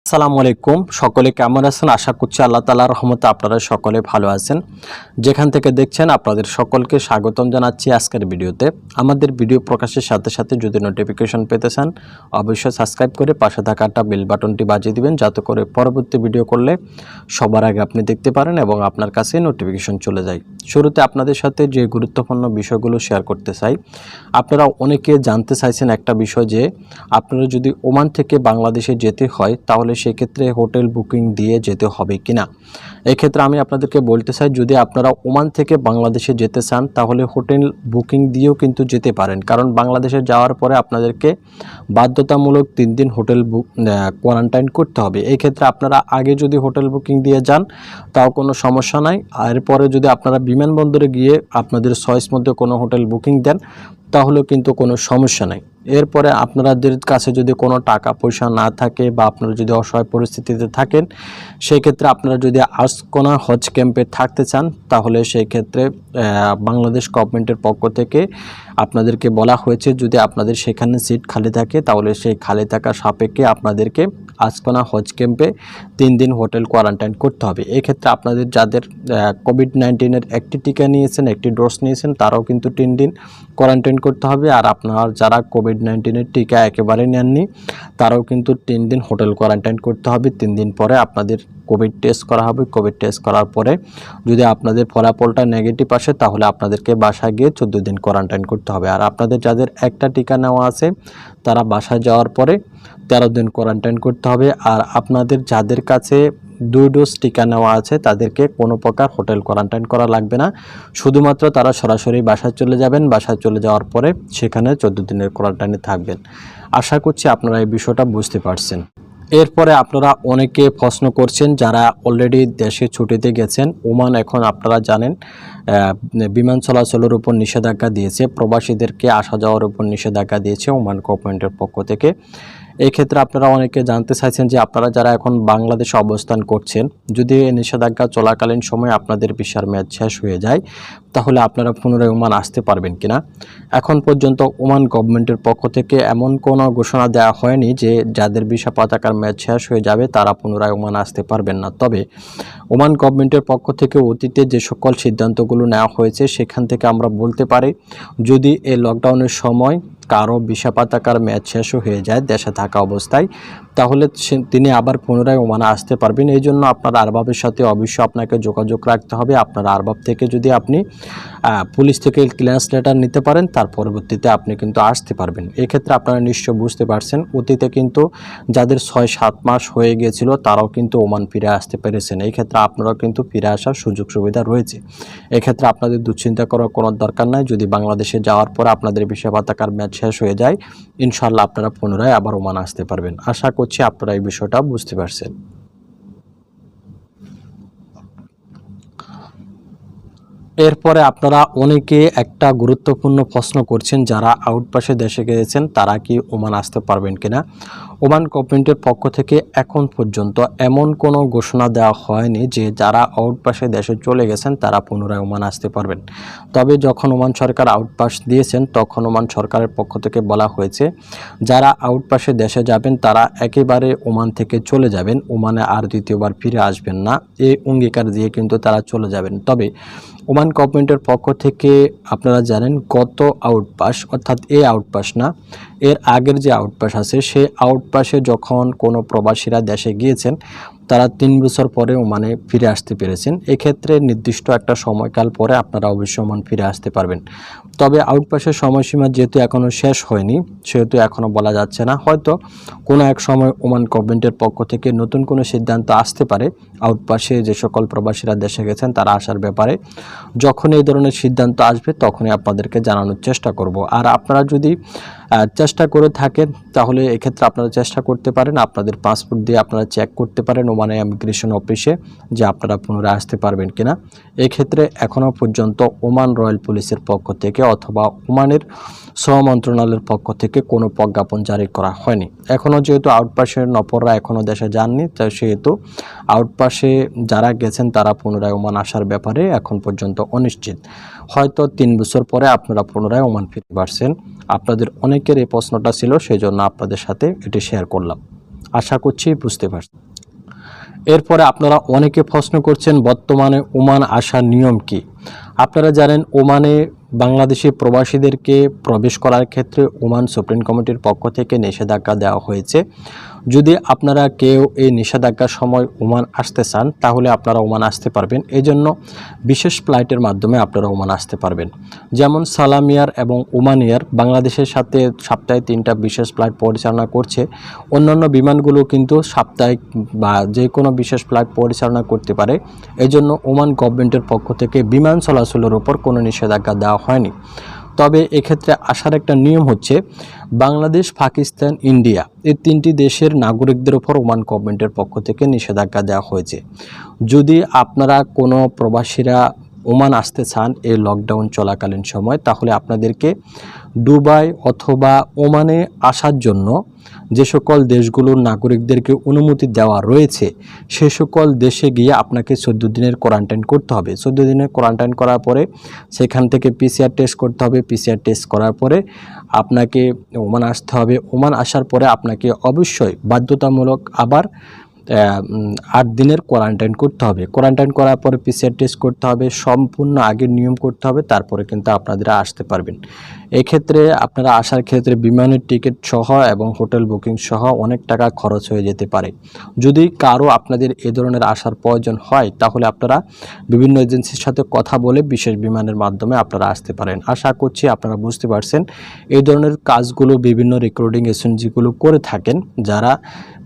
আসসালামু আলাইকুম। সকলে কেমন আছেন? আশা করছি আল্লাহ তাআলার রহমতে আপনারা সকলে ভালো আছেন। যেখান থেকে দেখছেন আপনাদের সকলকে স্বাগতম জানাচ্ছি আজকের ভিডিওতে। আমাদের ভিডিও প্রকাশের সাথে সাথে যদি নোটিফিকেশন পেতে চান অবশ্যই সাবস্ক্রাইব করে পাশে থাকা একটা বেল বাটনটি বাজিয়ে দিবেন, যাতে করে পরবর্তী ভিডিও করলে সবার আগে আপনি দেখতে পারেন এবং আপনার কাছে নোটিফিকেশন চলে যায়। শুরুতে আপনাদের সাথে যে গুরুত্বপূর্ণ বিষয়গুলো শেয়ার করতে চাই। আপনারা অনেকে জানতে চাইছেন একটা বিষয় যে আপনারা যদি ওমান থেকে বাংলাদেশে যেতে হয় তাহলে সেক্ষেত্রে হোটেল বুকিং দিয়ে যেতে হবে কিনা। এক্ষেত্রে আমি আপনাদেরকে বলতে চাই, যদি আপনারা ওমান থেকে বাংলাদেশে যেতে চান তাহলে হোটেল বুকিং দিয়েও কিন্তু যেতে পারেন, কারণ বাংলাদেশে যাওয়ার পরে আপনাদেরকে বাধ্যতামূলক 3 দিন হোটেল কোয়ারেন্টাইন করতে হবে। এই ক্ষেত্রে আপনারা আগে যদি হোটেল বুকিং দিয়ে যান তাও কোনো সমস্যা নাই। এরপরে যদি আপনারা বিমানবন্দরে গিয়ে আপনাদের চয়েস মধ্যে কোনো হোটেল বুকিং দেন তাহলেও কিন্তু কোনো সমস্যা নাই। এরপরে আপনাদের কাছে যদি কোনো টাকা পয়সা না থাকে বা আপনারা যদি অসহায় পরিস্থিতিতে থাকেন, সেই ক্ষেত্রে আপনারা যদি আশকোনা হজ ক্যাম্পে থাকতে চান তাহলে সেই ক্ষেত্রে বাংলাদেশ গভর্নমেন্টের পক্ষ থেকে আপনাদেরকে বলা হয়েছে, যদি আপনাদের সেখানে সিট খালি থাকে তাহলে সেই খালি থাকা সাপেক্ষে আপনাদেরকে আশকোনা হজ ক্যাম্পে 3 দিন হোটেল কোয়ারেন্টাইন করতে হবে। এক্ষেত্রে আপনাদের যাদের কোভিড-19-এর একটি টিকা নিয়েছেন, একটি ডোজ নিয়েছেন, তারাও কিন্তু 3 দিন কোয়ারেন্টাইন করতে হবে। আর আপনার যারা কোভিড-19-এর টিকা একেবারে নেননি তারাও কিন্তু 3 দিন হোটেল কোয়ারেন্টাইন করতে হবে। 3 দিন পরে আপনাদের কোভিড টেস্ট করা হবে। কোভিড টেস্ট করার পরে যদি আপনাদের ফলাফলটা নেগেটিভ আসে তাহলে আপনাদেরকে বাসায় গিয়ে 14 দিন কোয়ারেন্টাইন করতে হবে। আর আপনাদের যাদের একটা টিকা নেওয়া আছে তারা বাসায় যাওয়ার পরে 13 দিন কোয়ারেন্টাইন করতে হবে। আর আপনাদের যাদের কাছে 2 ডোজ টিকা নেওয়া আছে তাদেরকে কোনো প্রকার হোটেল কোয়ারেন্টাইন করা লাগবে না, শুধুমাত্র তারা সরাসরি বাসায় চলে যাবেন। বাসায় চলে যাওয়ার পরে সেখানে 14 দিনের কোয়ারেন্টাইনে থাকবেন। আশা করছি আপনারা এই বিষয়টা বুঝতে পারছেন। এরপরে আপনারা অনেকে প্রশ্ন করছেন যারা অলরেডি দেশে ছুটিতে গেছেন। ওমান এখন আপনারা জানেন বিমান চলাচলের উপর নিষেধাজ্ঞা দিয়েছে, প্রবাসীদেরকে আসা যাওয়ার উপর নিষেধাজ্ঞা দিয়েছে ওমান গভর্নমেন্টের পক্ষ থেকে। এই ক্ষেত্রে আপনারা অনেকে জানতে চাইছেন যে আপনারা যারা এখন বাংলাদেশে অবস্থান করছেন, যদি এই নিষেধাজ্ঞা চলাকালীন সময় আপনাদের ভিসার মেয়াদ শেষ হয়ে যায় তাহলে আপনারা পুনরায় ওমান আসতে পারবেন কিনা। এখন পর্যন্ত ওমান গভর্নমেন্টের পক্ষ থেকে এমন কোনো ঘোষণা দেওয়া হয়নি যে যাদের ভিসা পতাকার মেয়াদ শেষ হয়ে যাবে তারা পুনরায় ওমান আসতে পারবেন না। তবে ওমান গভর্নমেন্টের পক্ষ থেকে অতীতে যে সকল সিদ্ধান্তগুলো নেওয়া হয়েছে সেখান থেকে আমরা বলতে পারি, যদি এই লকডাউনের সময় কারো ভিসা পতাকার মেয়াদ শেষ হয়ে যায় দেশে থাকা অবস্থায়, তাহলে তিনি আবার পুনরায় ওমানে আসতে পারবেন। এই জন্য আপনার আরবাবের সাথে অবশ্যই আপনাকে যোগাযোগ রাখতে হবে। আপনার আরবাব থেকে যদি আপনি পুলিশ থেকে ক্লিয়ারেন্স লেটার নিতে পারেন তার পরবর্তীতে আপনি কিন্তু আসতে পারবেন। এক্ষেত্রে আপনারা নিশ্চয় বুঝতে পারছেন, অতীতে কিন্তু যাদের 6-7 মাস হয়ে গিয়েছিল তারাও কিন্তু ওমান ফিরে আসতে পেরেছেন। এই ক্ষেত্রে আপনারাও কিন্তু ফিরে আসার সুযোগ সুবিধা রয়েছে। এক্ষেত্রে আপনাদের দুশ্চিন্তা করার কোনো দরকার নাই। যদি বাংলাদেশে যাওয়ার পর আপনাদের ভিসা পতাকার মেয়াদ শেষ হয়ে যায়, ইনশাআল্লাহ আপনারা পুনরায় আবার ওমান আসতে পারবেন। আশা করছি আপনারা এই বিষয়টা বুঝতে পারছেন। এরপরে আপনারা অনেকে একটা গুরুত্বপূর্ণ প্রশ্ন করছেন, যারা আউটপাসে দেশে গিয়েছেন তারা কি ওমান আসতে পারবেন কিনা। ওমান গভর্নমেন্টের পক্ষ থেকে এখন পর্যন্ত এমন কোনো ঘোষণা দেওয়া হয়নি যে যারা আউটপাসে দেশে চলে গেছেন তারা পুনরায় ওমান আসতে পারবেন। তবে যখন ওমান সরকার আউটপাস দিয়েছেন তখন ওমান সরকারের পক্ষ থেকে বলা হয়েছে যারা আউটপাসে দেশে যাবেন তারা একেবারে ওমান থেকে চলে যাবেন, ওমানে আর দ্বিতীয়বার ফিরে আসবেন না, এই অঙ্গীকার দিয়ে কিন্তু তারা চলে যাবেন। তবে ওমান গভর্নমেন্টের পক্ষ থেকে আপনারা জানেন গত আউটপাস, অর্থাৎ এই আউটপাস না, এর আগের যে আউটপাস আছে সেই আউটপাসে যখন কোনো প্রবাসীরা দেশে গিয়েছেন তারা 3 বছর পরে ওমানে ফিরে আসতে পেরেছেন। এক্ষেত্রে নির্দিষ্ট একটা সময়কাল পরে আপনারা অবশ্যই ওমান ফিরে আসতে পারবেন। তবে আউটপাসের সময়সীমা যেহেতু এখনও শেষ হয়নি সেহেতু এখনও বলা যাচ্ছে না, হয়তো কোনো এক সময় ওমান গভর্নমেন্টের পক্ষ থেকে নতুন কোনো সিদ্ধান্ত আসতে পারে আউটপাসে যে সকল প্রবাসীরা দেশে গেছেন তারা আসার ব্যাপারে। যখন এই ধরনের সিদ্ধান্ত আসবে তখনই আপনাদেরকে জানানোর চেষ্টা করব। আর আপনারা যদি চেষ্টা করে থাকেন তাহলে এক্ষেত্রে আপনারা চেষ্টা করতে পারেন, আপনাদের পাসপোর্ট দিয়ে আপনারা চেক করতে পারেন ওমানে ইমিগ্রেশন অফিসে যে আপনারা পুনরায় আসতে পারবেন কিনা। এক্ষেত্রে এখনও পর্যন্ত ওমান রয়্যাল পুলিশের পক্ষ থেকে অথবা ওমানের শ্রম মন্ত্রণালয়ের পক্ষ থেকে কোনো প্রজ্ঞাপন জারি করা হয়নি। এখনও যেহেতু আউটপাসের নপররা এখনও দেশে যাননি, তাই সেহেতু আউটপাসে যারা গেছেন তারা পুনরায় ওমান আসার ব্যাপারে এখন পর্যন্ত অনিশ্চিত। হয়তো 3 বছর পরে আপনারা পুনরায় ওমান ফিরে পারছেন। আপনাদের অনেকের এই প্রশ্নটা ছিল, সেই জন্য আপনাদের সাথে এটি শেয়ার করলাম। আশা করছি বুঝতে পারছেন। এরপরে আপনারা অনেকে প্রশ্ন করছেন বর্তমানে ওমান আসার নিয়ম কি। আপনারা জানেন ওমানে বাংলাদেশি প্রবাসীদেরকে প্রবেশ করার ক্ষেত্রে ওমান সুপ্রিম কমিটির পক্ষ থেকে নিষেধাজ্ঞা দেওয়া হয়েছে। যদি আপনারা কেউ এই নিষেধাজ্ঞার সময় ওমান আসতে চান তাহলে আপনারা ওমান আসতে পারবেন। এই জন্য বিশেষ ফ্লাইটের মাধ্যমে আপনারা ওমান আসতে পারবেন। যেমন সালাম এয়ার এবং ওমান এয়ার বাংলাদেশের সাথে সপ্তাহে 3টা বিশেষ ফ্লাইট পরিচালনা করছে। অন্যান্য বিমানগুলো কিন্তু সাপ্তাহিক বা যে কোনো বিশেষ ফ্লাইট পরিচালনা করতে পারে। এই জন্য ওমান গভর্নমেন্টের পক্ষ থেকে বিমান চলাচলের উপর কোনো নিষেধাজ্ঞা দেওয়া হয়নি। তবে এক্ষেত্রে আসার একটা নিয়ম হচ্ছে বাংলাদেশ, পাকিস্তান, ইন্ডিয়া এই 3টি দেশের নাগরিকদের উপর ওমান গভর্নমেন্টের পক্ষ থেকে নিষেধাজ্ঞা দেওয়া হয়েছে। যদি আপনারা কোনো প্রবাসীরা ওমান আসতে চান এই লকডাউন চলাকালীন সময়, তাহলে আপনাদেরকে দুবাই অথবা ওমানে আসার জন্য যে সকল দেশগুলোর নাগরিকদেরকে অনুমতি দেওয়া রয়েছে সে সকল দেশে গিয়ে আপনাকে 14 দিনের কোয়ারেন্টাইন করতে হবে। 14 দিনের কোয়ারেন্টাইন করার পরে সেখান থেকে পিসিআর টেস্ট করতে হবে। পিসিআর টেস্ট করার পরে আপনাকে ওমান আসতে হবে। ওমান আসার পরে আপনাকে অবশ্যই বাধ্যতামূলক আবার 8 দিনের কোয়ারেন্টাইন করতে হবে। কোয়ারেন্টাইন করার পরে পিসিআর টেস্ট করতে হবে, সম্পূর্ণ আগের নিয়ম করতে হবে, তারপরে কিন্তু আপনারা আসতে পারবেন। এক্ষেত্রে আপনারা আসার ক্ষেত্রে বিমানের টিকিট সহ এবং হোটেল বুকিং সহ অনেক টাকা খরচ হয়ে যেতে পারে। যদি কারো আপনাদের এ ধরনের আসার প্রয়োজন হয় তাহলে আপনারা বিভিন্ন এজেন্সির সাথে কথা বলে বিশেষ বিমানের মাধ্যমে আপনারা আসতে পারেন। আশা করছি আপনারা বুঝতে পারছেন। এই ধরনের কাজগুলো বিভিন্ন রিক্রুটিং এজেন্সিগুলো করে থাকেন, যারা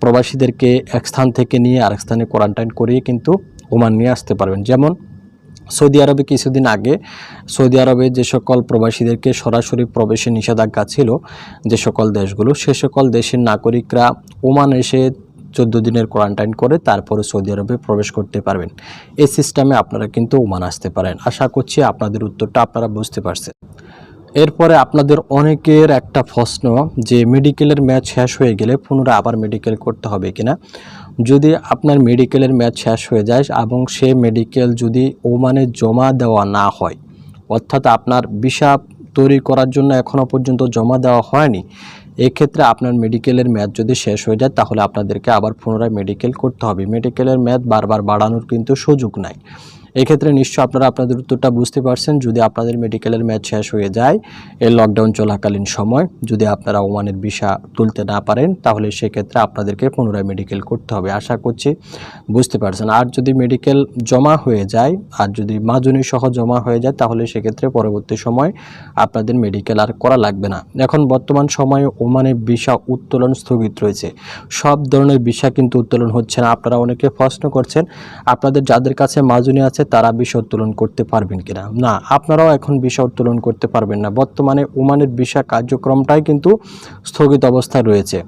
প্রবাসীদেরকে এক স্থান থেকে নিয়ে আরেক স্থানে কোয়ারেন্টাইন করিয়ে কিন্তু ওমান নিয়ে আসতে পারবেন। যেমন সৌদি আরবে কিছুদিন আগে সৌদি আরবে যে সকল প্রবাসীদেরকে সরাসরি প্রবেশে নিষেধাজ্ঞা ছিল যে সকল দেশগুলো, সে সকল দেশের নাগরিকরা ওমান এসে 14 দিনের কোয়ারেন্টাইন করে তারপরে সৌদি আরবে প্রবেশ করতে পারবেন। এই সিস্টেমে আপনারা কিন্তু ওমান আসতে পারেন। আশা করছি আপনাদের উত্তরটা আপনারা বুঝতে পারছেন। এরপরে আপনাদের অনেকের একটা প্রশ্ন যে মেডিকেলের ম্যাচ শেষ হয়ে গেলে পুনরায় আবার মেডিকেল করতে হবে কিনা। যদি আপনার মেডিকেলের ম্যাচ শেষ হয়ে যায় এবং সে মেডিকেল যদি ওমানে জমা দেওয়া না হয়, অর্থাৎ আপনার ভিসা তৈরি করার জন্য এখনও পর্যন্ত জমা দেওয়া হয়নি, এক্ষেত্রে আপনার মেডিকেলের মেয়াদ যদি শেষ হয়ে যায় তাহলে আপনাদেরকে আবার পুনরায় মেডিকেল করতে হবে। মেডিকেলের মেয়াদ বারবার বাড়ানোর কিন্তু সুযোগ নাই। এক্ষেত্রে নিশ্চয় আপনারা আপনাদের উত্তরটা বুঝতে পারছেন। যদি আপনাদের মেডিকেলের ম্যাচ শেষ হয়ে যায় এই লকডাউন চলাকালীন সময়, যদি আপনারা ওমানের ভিসা তুলতে না পারেন তাহলে সেক্ষেত্রে আপনাদেরকে পুনরায় মেডিকেল করতে হবে। আশা করছি বুঝতে পারছেন। আর যদি মেডিকেল জমা হয়ে যায় আর যদি মাজুনি সহ জমা হয়ে যায় তাহলে সেক্ষেত্রে পরবর্তী সময় আপনাদের মেডিকেল আর করা লাগবে না। এখন বর্তমান সময়ে ওমানে ভিসা উত্তোলন স্থগিত রয়েছে। সব ধরনের ভিসা কিন্তু উত্তোলন হচ্ছে না। আপনারা অনেকে প্রশ্ন করছেন আপনাদের যাদের কাছে মাজুনি আছে তারা ভিসা উত্তোলন করতে পারবেন কিনা। না, আপনারাও এখন ভিসা উত্তোলন করতে পারবেন না। বর্তমানে ওমানের ভিসা কার্যক্রমটাই কিন্তু স্থগিত অবস্থায় রয়েছে।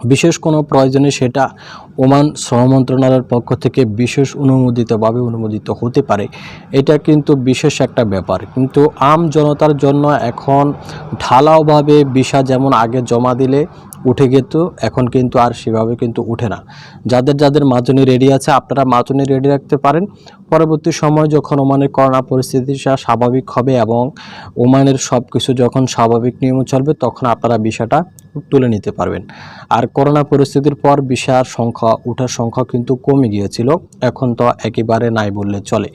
বিশেষ কোনো প্রয়োজনে সেটা ওমান শ্রম মন্ত্রণালয়ের পক্ষ থেকে বিশেষ অনুমোদিতভাবে অনুমোদিত হতে পারে। এটা কিন্তু বিশেষ একটা ব্যাপার। কিন্তু আম জনতার জন্য এখন ঢালাওভাবে ভিসা যেমন আগে জমা দিলে উঠে যেত, এখন কিন্তু আর সেভাবে কিন্তু উঠে না। যাদের যাদের মাজুনি রেডি আছে আপনারা মাজুনি রেডি রাখতে পারেন। পরবর্তী সময় যখন ওমানের করোনা পরিস্থিতি স্বাভাবিক হবে এবং ওমানের সব কিছু যখন স্বাভাবিক নিয়মে চলবে তখন আপনারা ভিসাটা তুলে নিতে পারবেন। আর করোনা পরিস্থিতির পর ভিসার সংখ্যা ওঠার সংখ্যা কিন্তু কমে গিয়েছিল, এখন তো একেবারে নাই বললে চলে।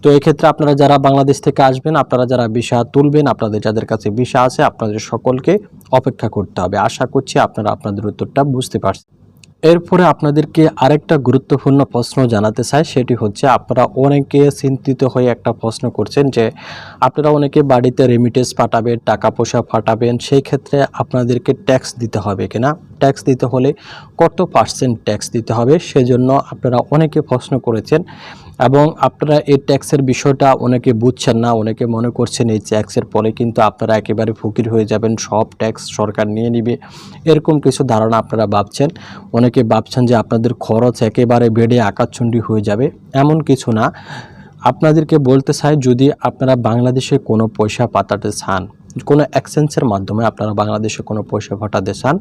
তো এক্ষেত্রে আপনারা যারা বাংলাদেশ থেকে আসবেন, আপনারা যারা ভিসা তুলবেন, আপনাদের যাদের কাছে ভিসা আছে আপনাদের সকলকে অপেক্ষা করতে হবে। আশা করছি আপনারা আপনাদের উত্তরটা বুঝতে পারছেন। এরপরে আপনাদেরকে আরেকটা গুরুত্বপূর্ণ প্রশ্ন জানাতে চাই, সেটি হচ্ছে আপনারা অনেকে চিন্তিত হয়ে একটা প্রশ্ন করছেন যে আপনারা অনেকে বাড়িতে রেমিটেন্স পাঠাবেন, টাকা পয়সা পাঠাবেন, সেই ক্ষেত্রে আপনাদেরকে ট্যাক্স দিতে হবে কিনা। ট্যাক্স দিতে হলে কত % ট্যাক্স দিতে হবে সেজন্য আপনারা অনেকে প্রশ্ন করেছেন এবং আপনারা এই ট্যাক্সের বিষয়টা অনেকে বুঝছেন না। অনেকে মনে করছেন এই ট্যাক্সের পরে কিন্তু আপনারা একেবারে ফকির হয়ে যাবেন, সব ট্যাক্স সরকার নিয়ে নেবে, এরকম কিছু ধারণা আপনারা ভাবছেন। অনেকে ভাবছেন যে আপনাদের খরচ একেবারে বেড়ে আকাশচুম্বী হয়ে যাবে, এমন কিছু না। আপনাদেরকে বলতে চাই যদি আপনারা বাংলাদেশে কোনো পয়সা পাঠাতে চান, কোনো এক্সচেঞ্জের মাধ্যমে আপনারা বাংলাদেশে কোনো পয়সা পাঠাতে চান,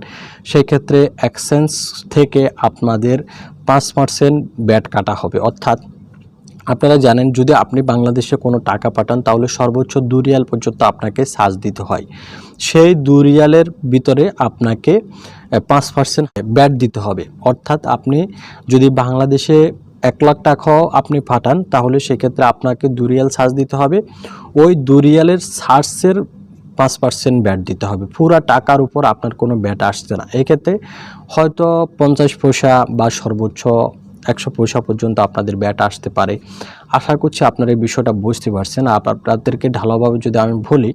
সেই ক্ষেত্রে এক্সচেঞ্জ থেকে আপনাদের 5% ব্যাট কাটা হবে। অর্থাৎ আপনারা জানেন যদি আপনি বাংলাদেশে কোনো টাকা পাঠান তাহলে সর্বোচ্চ 2 রিয়াল পর্যন্ত আপনাকে চার্জ দিতে হয়। সেই 2 রিয়ালের ভিতরে আপনাকে 5% ব্যাট দিতে হবে। অর্থাৎ আপনি যদি বাংলাদেশে 1 লাখ টাকাও আপনি পাঠান তাহলে সেক্ষেত্রে আপনাকে 2 রিয়াল চার্জ দিতে হবে। ওই 2 রিয়ালের চার্জের 5% ব্যাট দিতে হবে। পুরা টাকার উপর আপনার কোনো ব্যাট আসছে না। এক্ষেত্রে হয়তো 50 পয়সা বা সর্বোচ্চ 100 পয়সা পর্যন্ত আপনাদের ব্যাট আসতে পারে। আশা করছি আপনারা এই বিষয়টা বুঝতে পারছেন। আপনাদেরকে ঢালাওভাবে যদি আমি বলি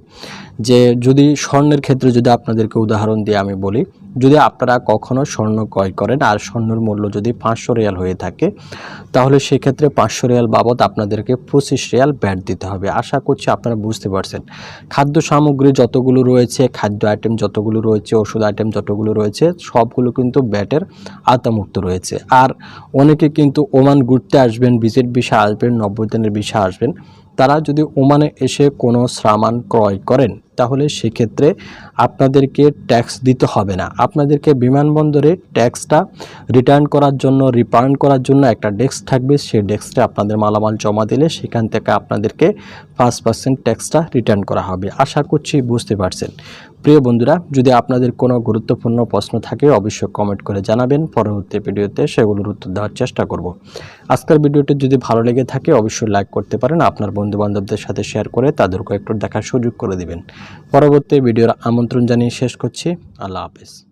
যে যদি স্বর্ণের ক্ষেত্রে যদি আপনাদেরকে উদাহরণ দিয়ে আমি বলি, যদি আপনারা কখনো স্বর্ণ ক্রয় করেন আর স্বর্ণের মূল্য যদি 500 রিয়াল হয়ে থাকে তাহলে সেক্ষেত্রে 500 রিয়াল বাবদ আপনাদেরকে 25 রিয়াল ব্যাট দিতে হবে। আশা করছি আপনারা বুঝতে পারছেন। খাদ্য সামগ্রী যতগুলো রয়েছে, খাদ্য আইটেম যতগুলো রয়েছে, ওষুধ আইটেম যতগুলো রয়েছে সবগুলো কিন্তু ব্যাটের আওতামুক্ত রয়েছে। আর অনেকে কিন্তু ওমান ঘুরতে আসবেন, ভিজিট ভিসা আসবেন, 90 দিনের ভিসা আসবেন, তারা যদি ওমানে এসে কোনো সামান ক্রয় করেন তাহলে সেক্ষেত্রে আপনাদেরকে ট্যাক্স দিতে হবে না। আপনাদেরকে বিমানবন্দরে ট্যাক্সটা রিটার্ন করার জন্য, রিফান্ড করার জন্য একটা ডেস্ক থাকবে। সেই ডেস্কে আপনাদের মালামাল জমা দিলে সেখান থেকে আপনাদেরকে 5% ট্যাক্সটা রিটার্ন করা হবে। আশা করছি বুঝতে পারছেন। প্রিয় বন্ধুরা, যদি আপনাদের কোনো গুরুত্বপূর্ণ প্রশ্ন থাকে অবশ্যই কমেন্ট করে জানাবেন। পরবর্তী ভিডিওতে সেগুলোর উত্তর দেওয়ার চেষ্টা করব। আজকের ভিডিওটি যদি ভালো লেগে থাকে অবশ্যই লাইক করতে পারেন, আপনার বন্ধুবান্ধবদের সাথে শেয়ার করে তাদেরকে একটু দেখার সুযোগ করে দিবেন। পরবর্তী ভিডিওর আমন্ত্রণ জানিয়ে শেষ করছি। আল্লাহ হাফেজ।